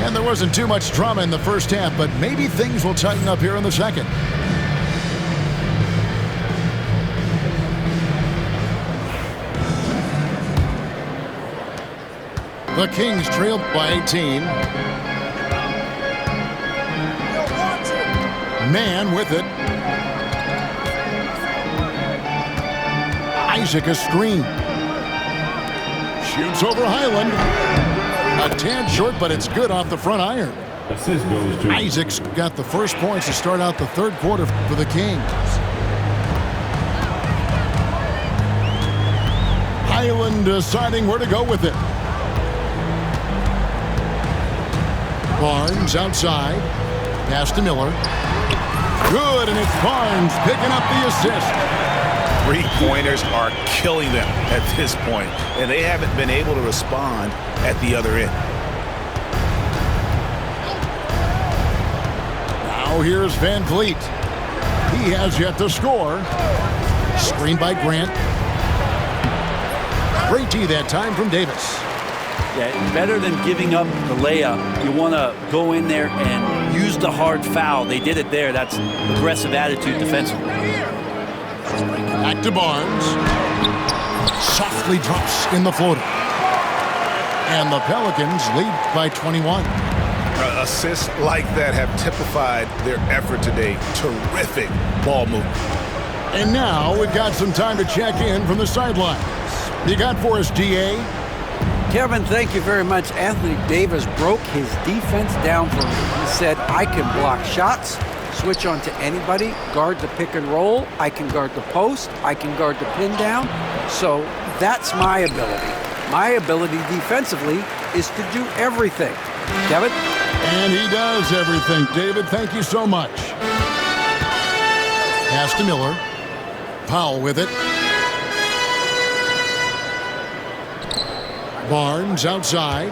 And there wasn't too much drama in the first half, but maybe things will tighten up here in the second. The Kings trailed by 18. Man with it. Isaac a screen. Shoots over Highland. A tad short, but it's good off the front iron. Assist goes to Isaac's got the first points to start out the third quarter for the Kings. Highland deciding where to go with it. Barnes outside. Pass to Miller. Good, and it's Barnes picking up the assist. Three-pointers are killing them at this point, and they haven't been able to respond at the other end. Now here's Van Vliet. He has yet to score. Screened by Grant. Great D that time from Davis. Yeah, better than giving up the layup. You want to go in there and use the hard foul. They did it there. That's aggressive attitude defensively. Back to Barnes. Softly drops in the floater. And the Pelicans lead by 21. Assists like that have typified their effort today. Terrific ball movement. And now we've got some time to check in from the sidelines. You got for us, DA? Kevin, thank you very much. Anthony Davis broke his defense down for me. He said, I can block shots, switch on to anybody, guard the pick and roll, I can guard the post, I can guard the pin down. So that's my ability. My ability defensively is to do everything. Kevin? And he does everything. David, thank you so much. Pass to Miller. Powell with it. Barnes outside.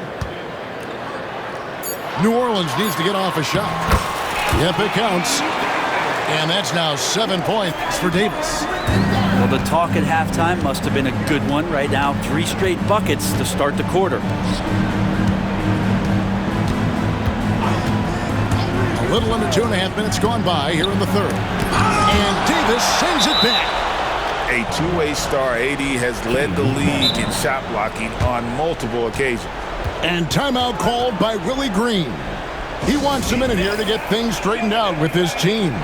New Orleans needs to get off a shot. Yep, it counts. And that's now 7 points for Davis. Well, the talk at halftime must have been a good one. Right now, 3 straight buckets to start the quarter. A little under 2.5 minutes gone by here in the third. And Davis sends it back. A two-way star, AD has led the league in shot blocking on multiple occasions. And timeout called by Willie Green. He wants a minute here to get things straightened out with his team.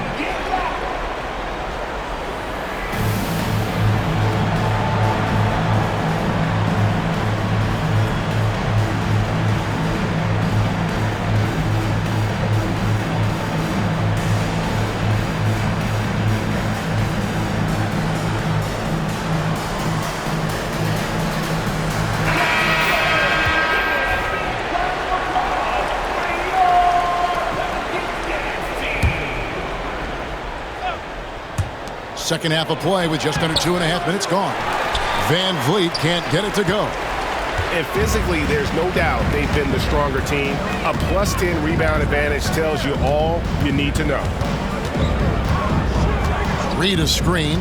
Second half of play with just under 2.5 minutes gone. Van Vliet can't get it to go. And physically, there's no doubt they've been the stronger team. A plus 10 rebound advantage tells you all you need to know. Reed a screen.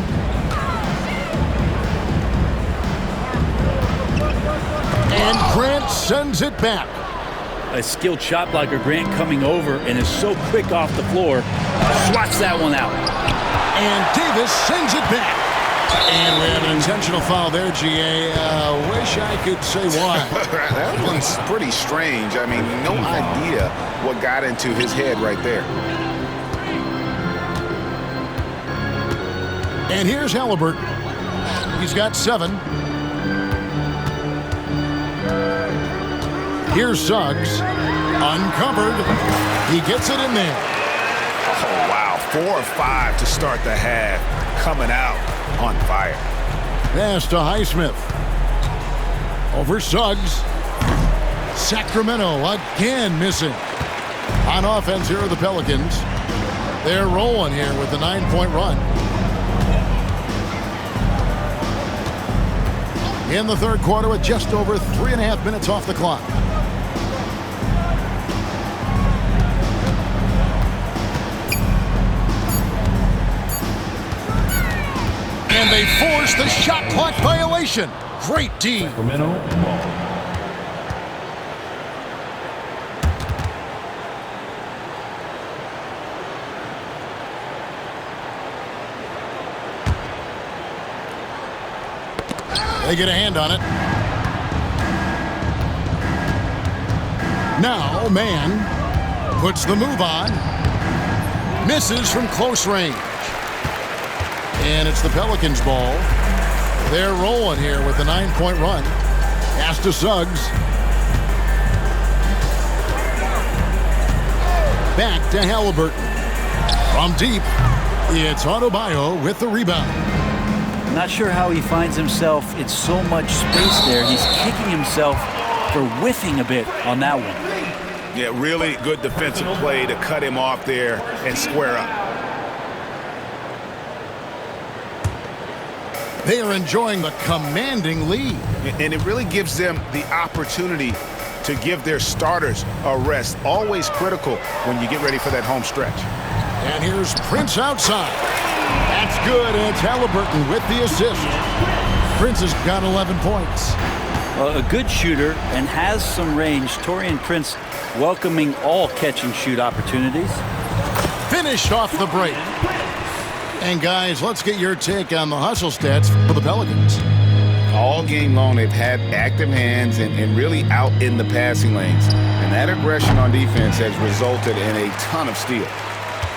And Grant sends it back. A skilled shot blocker, Grant, coming over and is so quick off the floor. Swats that one out. And Davis sends it back. And we have an intentional foul there, GA. Wish I could say why. That one's pretty strange. I mean, no idea what got into his head right there. And here's Halliburton. He's got 7. Here's Suggs. Uncovered. He gets it in there. Oh, wow. 4 or 5 to start the half. Coming out on fire. Pass to Highsmith. Over Suggs. Sacramento again missing. On offense here are the Pelicans. They're rolling here with a 9-point run. In the third quarter with just over 3.5 minutes off the clock. And they force the shot clock violation. Great D. Sacramento ball. They get a hand on it. Now, man puts the move on. Misses from close range. And it's the Pelicans' ball. They're rolling here with a 9-point run. Pass to Suggs. Back to Halliburton. From deep, it's Adebayo with the rebound. I'm not sure how he finds himself in so much space there. He's kicking himself for whiffing a bit on that one. Yeah, really good defensive play to cut him off there and square up. They are enjoying the commanding lead. And it really gives them the opportunity to give their starters a rest. Always critical when you get ready for that home stretch. And here's Prince outside. That's good, and it's Halliburton with the assist. Prince has got 11 points. A good shooter and has some range. Taurean Prince welcoming all catch-and-shoot opportunities. Finished off the break. And guys, let's get your take on the hustle stats for the Pelicans. All game long, they've had active hands and really out in the passing lanes. And that aggression on defense has resulted in a ton of steals.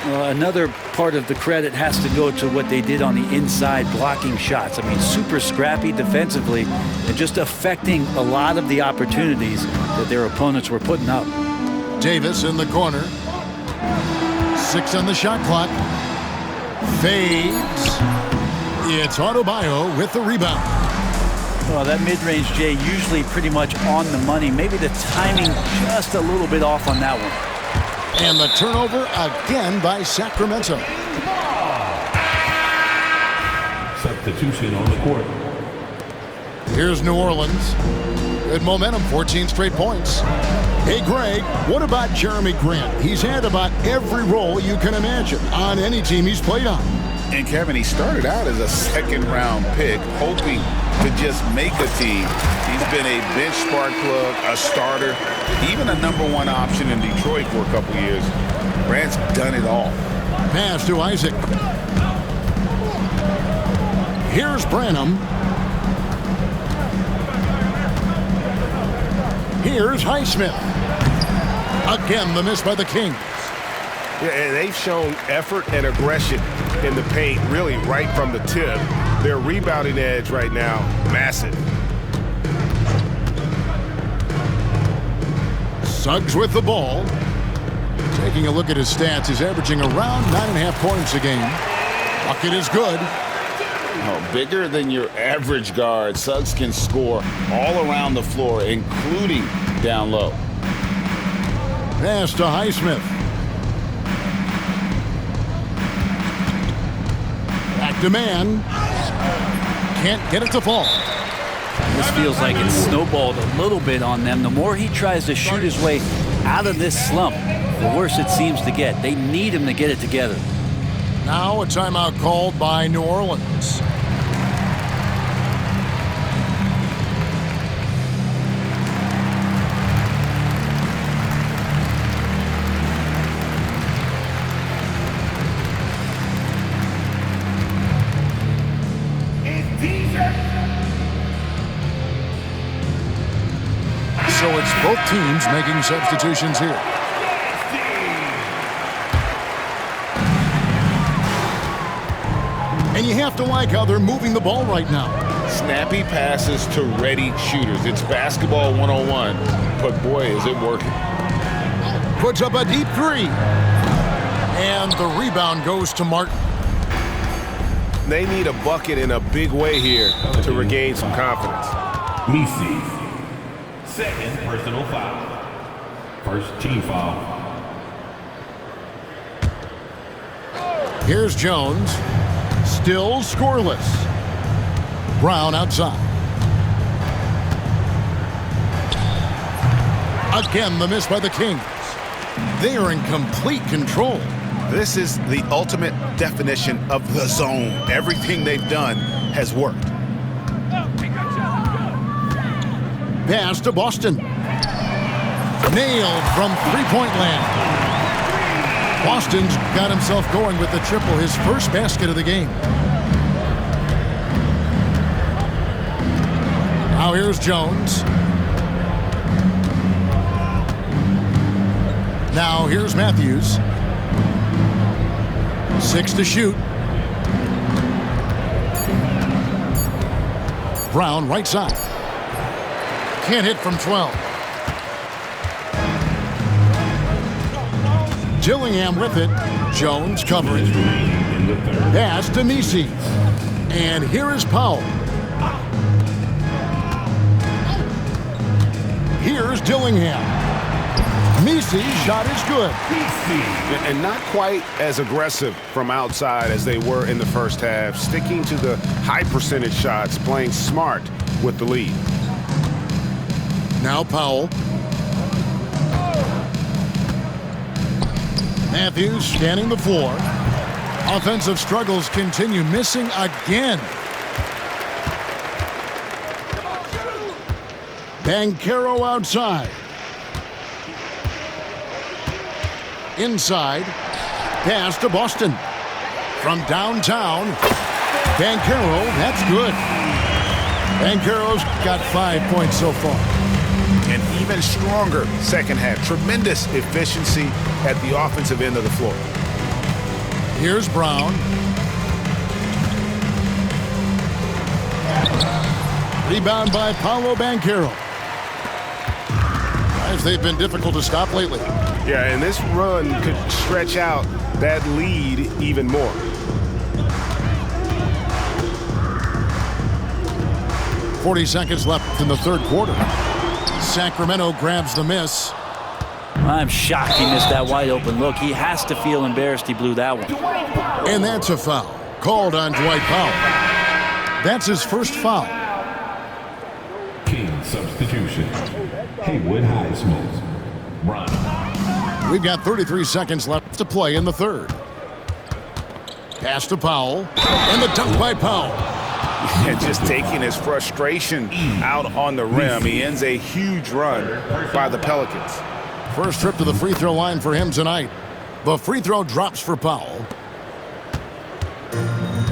Another part of the credit has to go to what they did on the inside, blocking shots. I mean, super scrappy defensively and just affecting a lot of the opportunities that their opponents were putting up. Davis in the corner. 6 on the shot clock. Fades. It's Adebayo with the rebound. Well, that mid-range, Jay, usually pretty much on the money. Maybe the timing just a little bit off on that one. And the turnover again by Sacramento. Substitution on the court. Here's New Orleans. Good momentum, 14 straight points. Hey, Greg, what about Jeremy Grant? He's had about every role you can imagine on any team he's played on. And Kevin, he started out as a second-round pick, hoping to just make a team. He's been a bench spark plug, a starter, even a #1 option in Detroit for a couple years. Grant's done it all. Pass to Isaac. Here's Branham. Here's Highsmith. Again, the miss by the Kings. Yeah, and they've shown effort and aggression in the paint, really right from the tip. Their rebounding edge right now, massive. Suggs with the ball. Taking a look at his stats, he's averaging around 9.5 points a game. Bucket is good. Oh, bigger than your average guard, Suggs can score all around the floor, including down low. Pass to Highsmith. Back to man. Can't get it to fall. This feels like it's snowballed a little bit on them. The more he tries to shoot his way out of this slump, the worse it seems to get. They need him to get it together. Now a timeout called by New Orleans. So it's both teams making substitutions here. And you have to like how they're moving the ball right now. Snappy passes to ready shooters. It's basketball 101, but boy, is it working. Puts up a deep three. And the rebound goes to Martin. They need a bucket in a big way here to regain some confidence. Misi. Second personal foul. First team foul. Here's Jones. Still scoreless. Brown outside. Again, the miss by the Kings. They are in complete control. This is the ultimate definition of the zone. Everything they've done has worked. Pass to Boston. Nailed from three-point land. Boston's got himself going with the triple, his first basket of the game. Now here's Jones. Now here's Matthews. 6 to shoot. Brown right side. Can't hit from 12. Gillingham with it. Jones covering. Pass to Misi. And here is Powell. Here's Dillingham. Misi's shot is good. And not quite as aggressive from outside as they were in the first half, sticking to the high percentage shots, playing smart with the lead. Now Powell. Matthews scanning the floor. Offensive struggles continue, missing again. Banchero outside. Inside. Pass to Boston. From downtown. Banchero, that's good. Banchero's got 5 points so far. An even stronger second half. Tremendous efficiency at the offensive end of the floor. Here's Brown. Rebound by Paolo Banchero. Guys, they've been difficult to stop lately. Yeah, and this run could stretch out that lead even more. .40 seconds left in the third quarter. Sacramento grabs the miss. I'm shocked he missed that wide open look. He has to feel embarrassed he blew that one. And that's a foul. Called on Dwight Powell. That's his first foul. King substitution. Haywood Highsmith. Run. We've got 33 seconds left to play in the third. Pass to Powell. And the dunk by Powell. And just taking his frustration out on the rim. He ends a huge run by the Pelicans. First trip to the free throw line for him tonight. The free throw drops for Powell.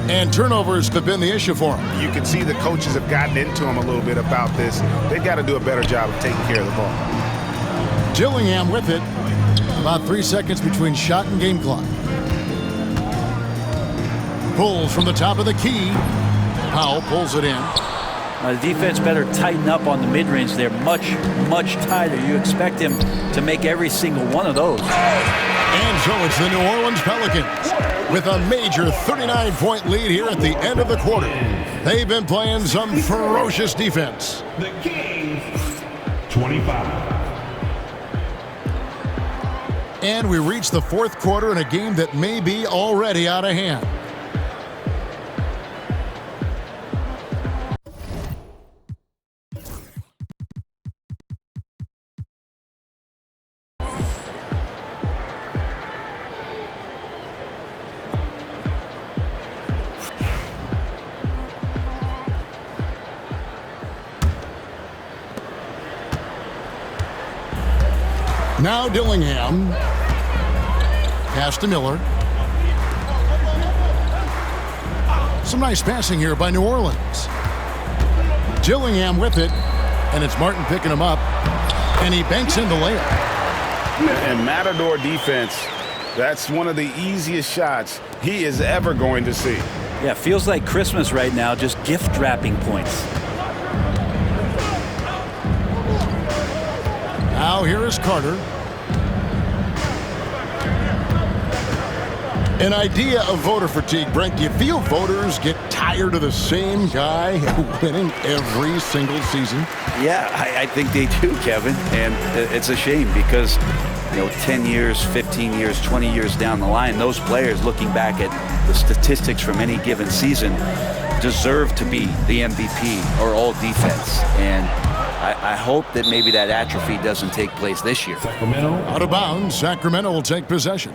And turnovers have been the issue for him. You can see the coaches have gotten into him a little bit about this. They've got to do a better job of taking care of the ball. Gillingham with it. About 3 seconds between shot and game clock. Pulls from the top of the key. Powell pulls it in. The defense better tighten up on the mid-range. They're much, much tighter. You expect him to make every single one of those. And so it's the New Orleans Pelicans with a major 39-point lead here at the end of the quarter. They've been playing some ferocious defense. The Kings, 25. And we reach the fourth quarter in a game that may be already out of hand. Now Dillingham. Pass to Miller. Some nice passing here by New Orleans. Gillingham with it. And it's Martin picking him up. And he banks in the layup. And Matador defense, that's one of the easiest shots he is ever going to see. Yeah, feels like Christmas right now, just gift wrapping points. Now here is Carter. An idea of voter fatigue, Brent. Do you feel voters get tired of the same guy winning every single season? Yeah, I think they do, Kevin. And it's a shame because, 10 years, 15 years, 20 years down the line, those players looking back at the statistics from any given season deserve to be the MVP or all defense. And I hope that maybe that atrophy doesn't take place this year. Sacramento. Out of bounds, Sacramento will take possession.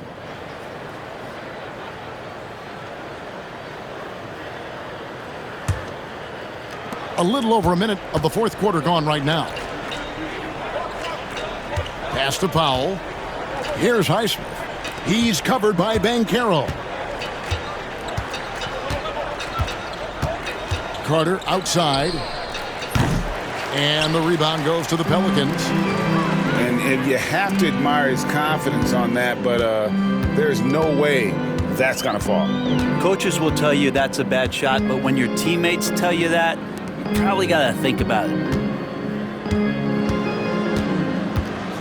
A little over a minute of the fourth quarter gone right now. Pass to Powell. Here's Highsmith. He's covered by Banchero. Carter outside. And the rebound goes to the Pelicans. And you have to admire his confidence on that, but there's no way that's going to fall. Coaches will tell you that's a bad shot, but when your teammates tell you that, you probably got to think about it.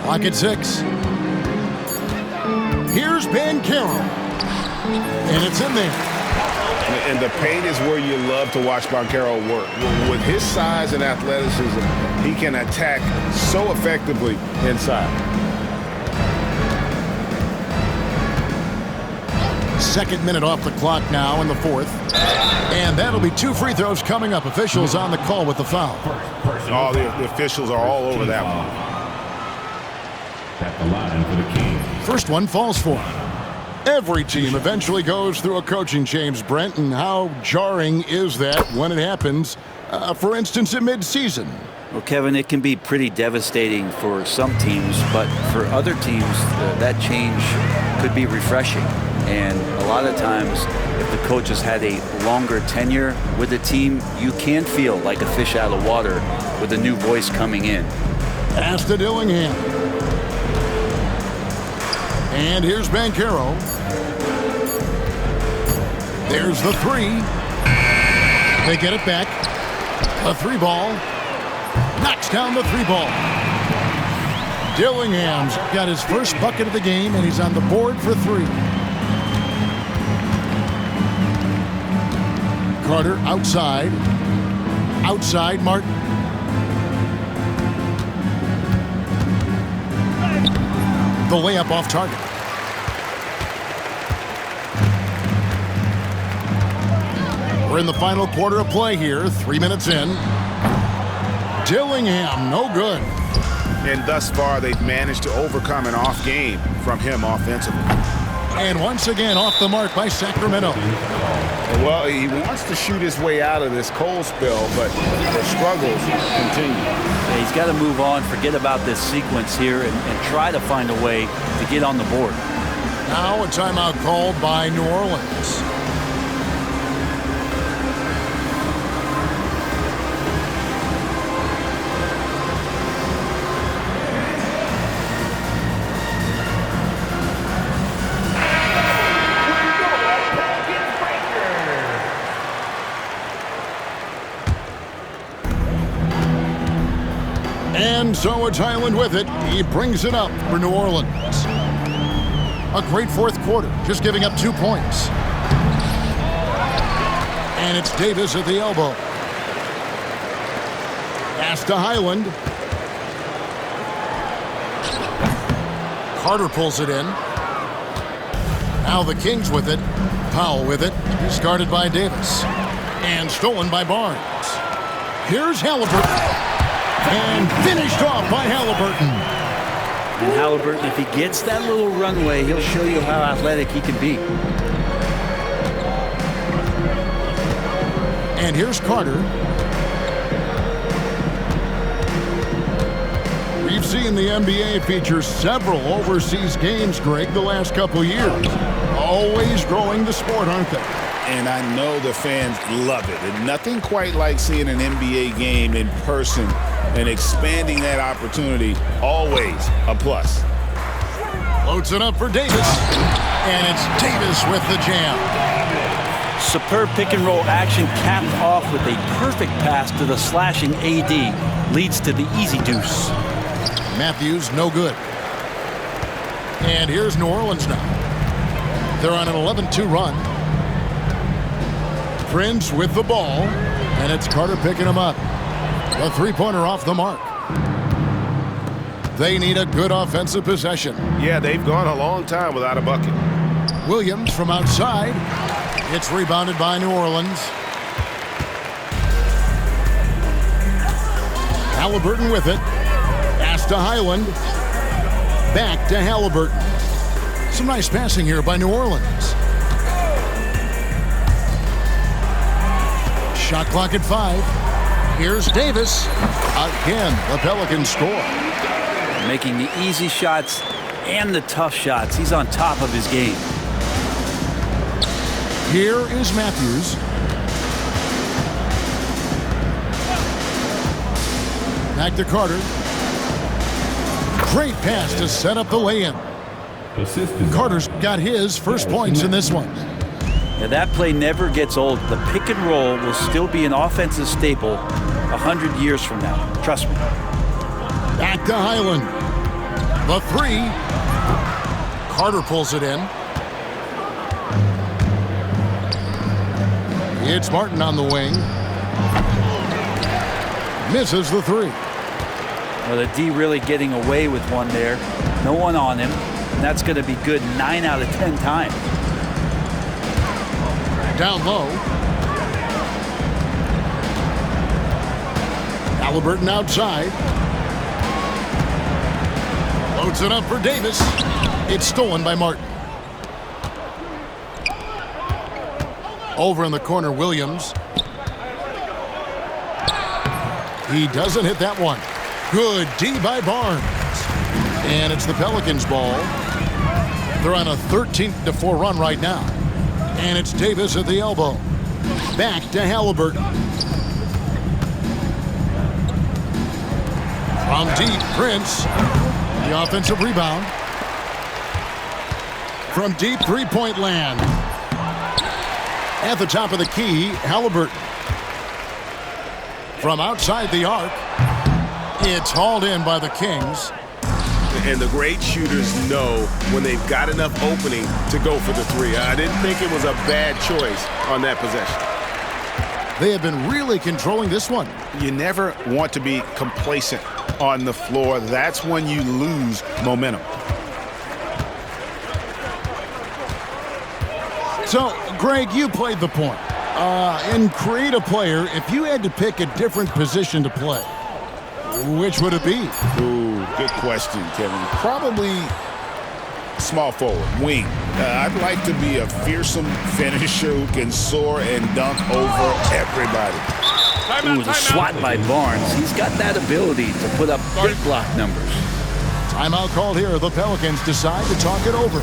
Clock at 6. Here's Banchero. And it's in there. And the paint is where you love to watch Banchero work. With his size and athleticism, he can attack so effectively inside. Second minute off the clock now in the fourth. And that'll be 2 free throws coming up. Officials on the call with the foul. Oh, the officials are all over that one. At the line for the Kings. First one falls for him. Every team eventually goes through a coaching change, Brent, and how jarring is that when it happens, for instance, in midseason? Well, Kevin, it can be pretty devastating for some teams, but for other teams, that change could be refreshing. And a lot of times, if the coach has had a longer tenure with the team, you can feel like a fish out of water with a new voice coming in. Pass to Dillingham. And here's Banchero. There's the 3. They get it back. A 3 ball. Knocks down the 3 ball. Dillingham's got his first bucket of the game, and he's on the board for 3. Carter outside. Outside, Martin. The layup off target. We're in the final quarter of play here, 3 minutes in. Dillingham, no good. And thus far, they've managed to overcome an off game from him offensively. And once again, off the mark by Sacramento. Well, he wants to shoot his way out of this cold spell, but the struggles continue. Yeah, he's got to move on, forget about this sequence here, and try to find a way to get on the board. Now a timeout called by New Orleans. And so it's Highland with it. He brings it up for New Orleans. A great fourth quarter, just giving up 2 points. And it's Davis at the elbow. Pass to Highland. Carter pulls it in. Now the Kings with it. Powell with it. Discarded by Davis. And stolen by Barnes. Here's Halliburton. And finished off by Halliburton. And Halliburton, if he gets that little runway, he'll show you how athletic he can be. And here's Carter. We've seen the NBA feature several overseas games, Greg, the last couple years. Always growing the sport, aren't they? And I know the fans love it. And nothing quite like seeing an NBA game in person and expanding that opportunity, always a plus. Loads it up for Davis. And it's Davis with the jam. Superb pick and roll action capped off with a perfect pass to the slashing AD. Leads to the easy deuce. Matthews, no good. And here's New Orleans now. They're on an 11-2 run. Prince with the ball. And it's Carter picking him up. A 3-pointer off the mark. They need a good offensive possession. Yeah, they've gone a long time without a bucket. Williams from outside. It's rebounded by New Orleans. Halliburton with it. Pass to Highland. Back to Halliburton. Some nice passing here by New Orleans. Shot clock at 5. Here's Davis. Again, the Pelicans score. Making the easy shots and the tough shots. He's on top of his game. Here is Matthews. Back to Carter. Great pass to set up the lay-in. Assistant. Carter's got his first points in this one. Now that play never gets old. The pick and roll will still be an offensive staple 100 years from now. Trust me. Back to Highland. The three. Carter pulls it in. It's Martin on the wing. Misses the three. Well, the D really getting away with one there. No one on him. And that's going to be good 9 out of 10 times. Down low. Halliburton outside. Loads it up for Davis. It's stolen by Martin. Over in the corner, Williams. He doesn't hit that one. Good D by Barnes. And it's the Pelicans' ball. They're on a 13-4 run right now. And it's Davis at the elbow. Back to Halliburton. From deep, Prince. The offensive rebound. From deep three-point land. At the top of the key, Halliburton. From outside the arc. It's hauled in by the Kings. And the great shooters know when they've got enough opening to go for the three. I didn't think it was a bad choice on that possession. They have been really controlling this one. You never want to be complacent on the floor. That's when you lose momentum. So, Greg, you played the point. In creative player, if you had to pick a different position to play, which would it be? Ooh, good question, Kevin. Probably small forward, wing. I'd like to be a fearsome finisher who can soar and dunk over everybody. Ooh, the swat by Barnes. He's got that ability to put up big block numbers. Timeout called here. The Pelicans decide to talk it over.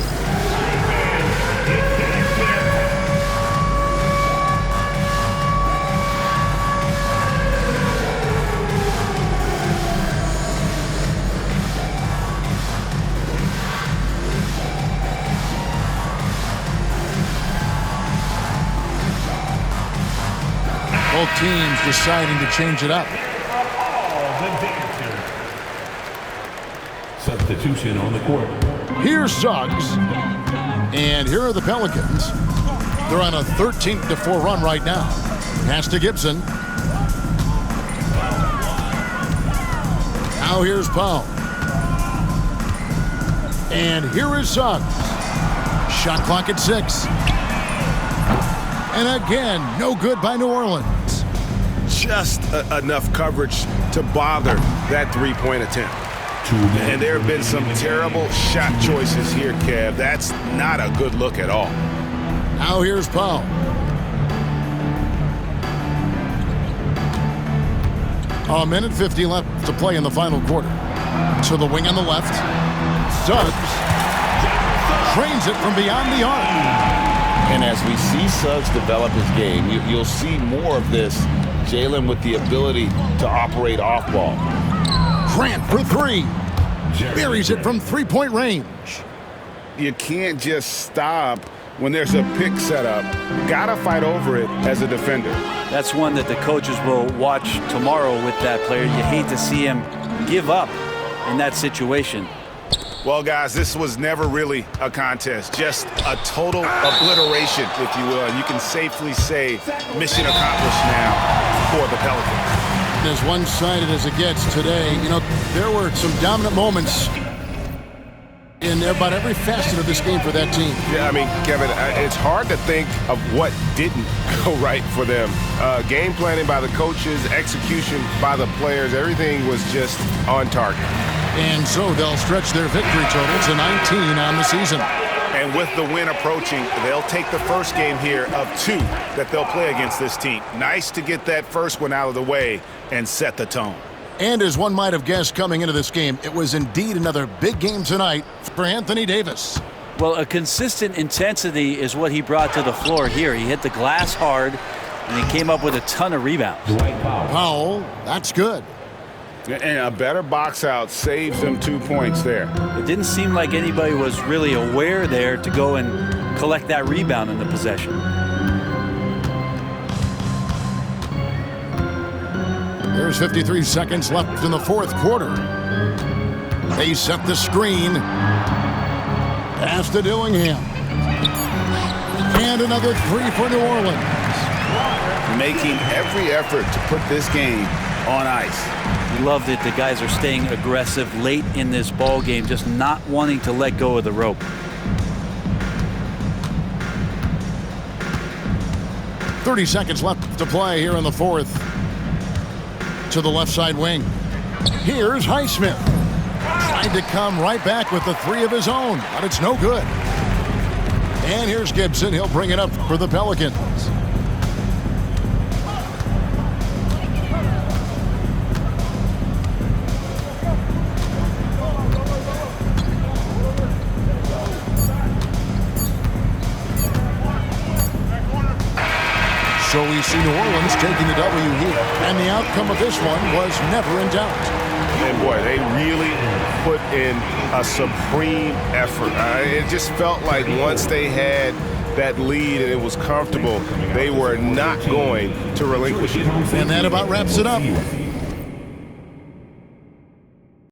Both teams deciding to change it up. Substitution on the court. Here's Suggs. And here are the Pelicans. They're on a 13-4 run right now. Pass to Gibson. Now here's Powell. And here is Suggs. Shot clock at 6. And again, no good by New Orleans. Just enough coverage to bother that three-point attempt. And there have been some terrible shot choices here, Kev. That's not a good look at all. Now here's Powell. A minute 50 left to play in the final quarter. To the wing on the left. Suggs trains it from beyond the arc. And as we see Suggs develop his game, you'll see more of this. Jalen with the ability to operate off ball. Grant for three. Buries it from three-point range. You can't just stop when there's a pick set up. Gotta fight over it as a defender. That's one that the coaches will watch tomorrow with that player. You hate to see him give up in that situation. Well, guys, this was never really a contest, just a total obliteration, if you will. And you can safely say mission accomplished now for the Pelicans. As one-sided as it gets today, you know, there were some dominant moments in about every facet of this game for that team. Yeah, I mean, Kevin, it's hard to think of what didn't go right for them. Game planning by the coaches, execution by the players, everything was just on target. And so they'll stretch their victory total to 19 on the season. And with the win approaching, they'll take the first game here of 2 that they'll play against this team. Nice to get that first one out of the way and set the tone. And as one might have guessed coming into this game, it was indeed another big game tonight for Anthony Davis. Well, a consistent intensity is what he brought to the floor here. He hit the glass hard, and he came up with a ton of rebounds. Powell, that's good. And a better box out saves them 2 points there. It didn't seem like anybody was really aware there to go and collect that rebound in the possession. There's 53 seconds left in the fourth quarter. They set the screen. Pass to Dillingham. And another three for New Orleans. Making every effort to put this game on ice. Love that the guys are staying aggressive late in this ball game, just not wanting to let go of the rope. .30 seconds left to play here in the fourth. To the left side wing. Here's Highsmith. Trying to come right back with the three of his own, but it's no good. And here's Gibson. He'll bring it up for the Pelicans. So we see New Orleans taking the W here. And the outcome of this one was never in doubt. And boy, they really put in a supreme effort. It just felt like once they had that lead and it was comfortable, they were not going to relinquish it. And that about wraps it up.